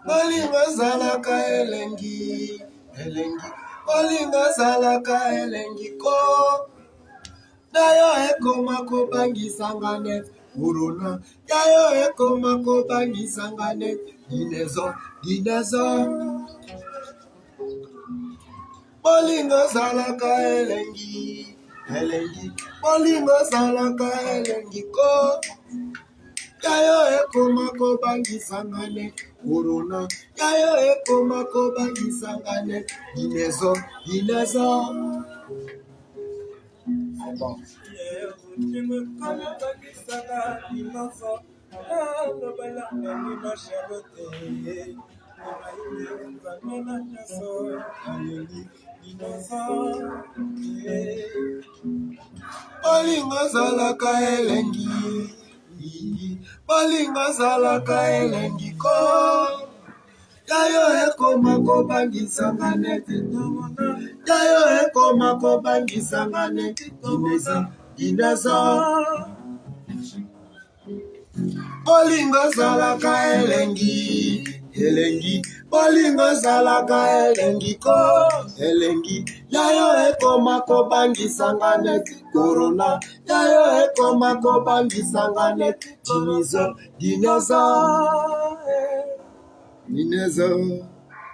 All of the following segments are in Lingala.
Balinga zalaka elengi, elengi. Balinga zalaka elengi ko. Dayo ekoma kobangisa net. Corona. Dayo ekoma kobangisa net. Dinezo, dinezo. Balinga zalaka elengi, elengi. Balinga zalaka elengi ko. Yayo ekoma kobangisa net. Corona. Yayo ekoma kobangisa net. Dinezo, dinezo. Bon. Balinga zalaka elengi, balinga zalaka elengi ko. Yayo ekoma kobangisa net. Yayo ekoma kobangisa net. Dinezo, dinezo. Balinga zalaka elengi, elengi. Balinga zalaka elengi ko, elengi. Yayo ekoma kobangisa net. Corona. Yayo ekoma kobangisa net. Dinezo, dinezo. Dinezo.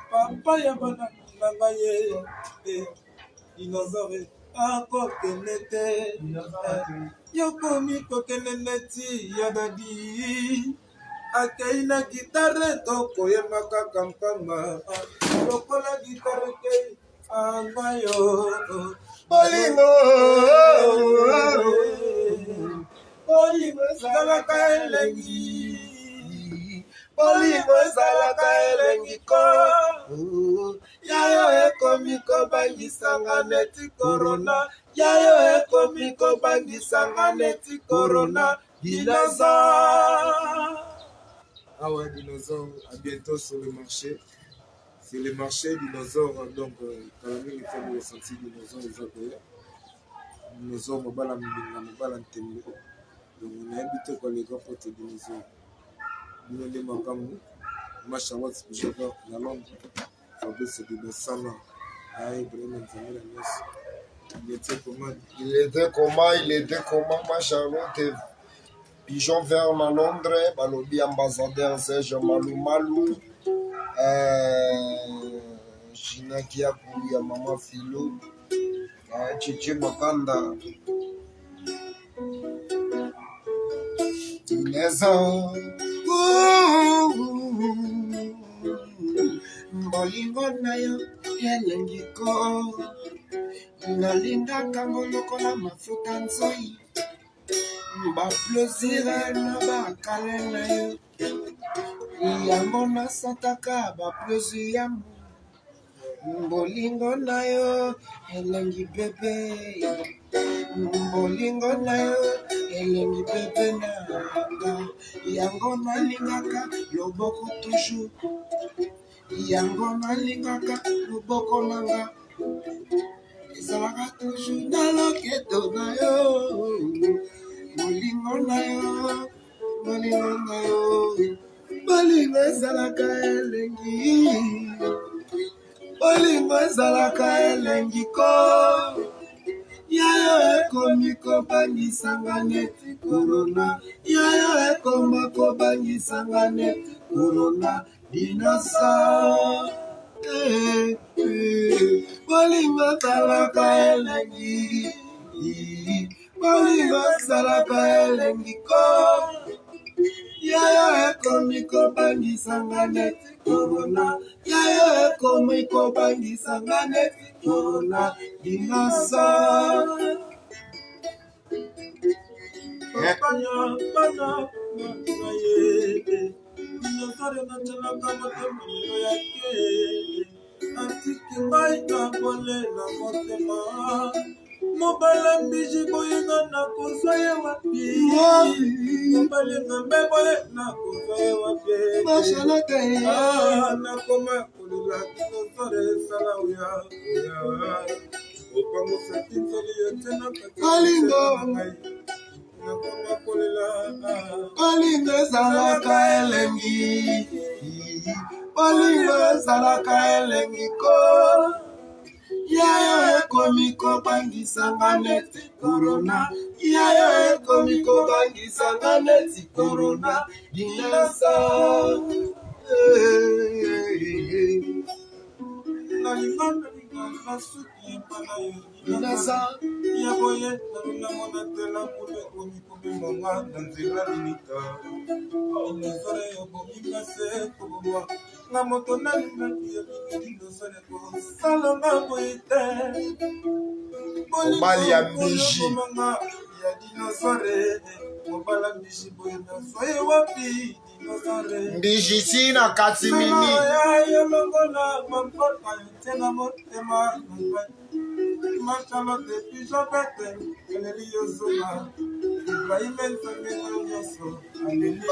Papa ya bana nangaye, dinosaure akokenete. Yokomi kokeneneti yadadi. Akaina gitare toko yemaka kampama. Lokola gitare ke angayo. Balingo, Balingo zalaka elengi. balingo zalaka elengi ko. Yayo ekomi kobangisa net. Corona. Yayo ekomi kobangisa net. Corona. Dinozo. Ah ouais, dinosaures, à bientôt sur le marché. C'est le marché dinosaures, donc quand même il faut me ressentir dinosaures les autres. Dinosaures, mobile en donc on a invité quoi les grands potes dinosaures. Nous on est Makamu, ma Charlotte Bouchard, la Londres, Fabrice Dinosaures. Aïe, vraiment, ça me la il était comment? Il était comment, ma Charlotte? Pigeon vert na Londres, balobi ambassadeur Serge Malou Malou. Gina Kiakou ya Mama Philo. Chichi Makanda. Dinezo. Bolingo na yo elengi ko. Nalinga kango lokola mafuta nzoi. Baplosira na bakale na yo. Yango nasataka baplosi ya bolingo na yo elengi bebe. Bolingo na yo elengi bebe na nga. Yango nalingaka loboko toujours. Yango nalingaka loboko na nga. Ezalaka toujours na loketo na yo. Bolingo na yo, bolingo na yo. Bolingo ezalaka elengi. Bolingo ezalaka elengi ko. Yayo ekomi kobangisa net. Corona. Yayo ekoma kobangisa net. Corona. Dinosaure. Bolingo ezalaka elengi. Bolingo ezalaka elengi ko. Yayo ekomi kobangisa net. Corona. Yayo ekomi kobangisa net. Corona. Dinosaure. Dinosaure na chalaka motema yake. Antiki ngai na bole na motema. mobala mbiji boyenga na kozwa ye wapi mobalinga mbe boye na kozwa ye wapi nakoma kolela dinosore esala oya opangosaki nzoli yo te na katingai nakoma kolela olingo ezalaka elengi olingo ezalaka elengi ko yayo ekomi kobangisanga neti korona yayo ekomi kobangisanga neti korona dinasa nalinga nasuki mpana yo dinasa yaboye namona tela mule ekomi komemanga na nzela limita inosore yobomika se kobomwa nga moto nalingaki yebikelinosore kosalanga boye te mobali ya mbiji ya dinosore mobala mbiji boye nazoye wapi dinosore mbiji tina kati mini yolongola mampota yotena motema machalote pijabete eleli yozoma ibrahime nsangena nyonso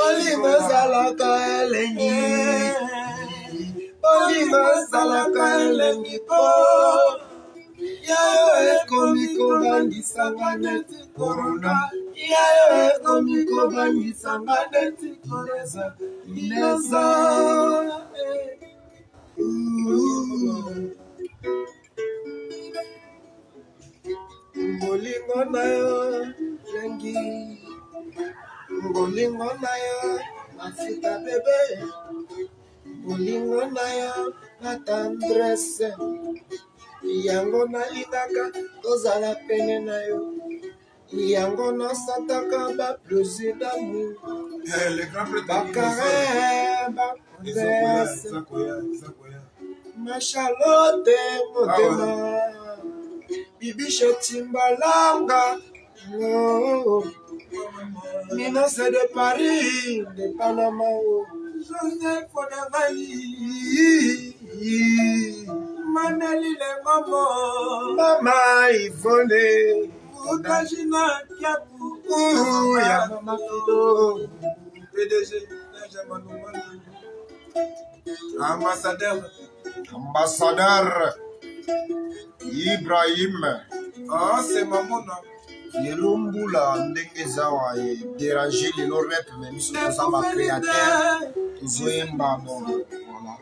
olingo ezalaka elengi olingo ezalaka elengi po yayo ekomi kobangisanga neti korona yayo ekomi kobangisanga neti koreza ineza bolingo na yo lengi bolingo na yo mafuta bebe bolingo na yo na tendresse yango nalingaka tozala pene na yo yango nasataka baplaisir d'amour bakare bakonverse machalote motema bibishe timbalanga Minose de Paris, de Panama, Joseph Fodavali Manali le mamo Mama Yvonne, Utashina Kiapu ya Mama Fido, PDG Ambassadeur Ibrahim. Ah, c'est Mamona. Yelumbula ndenge zawa ye déranger le rep même si nous sommes créateurs, nous voyons voilà.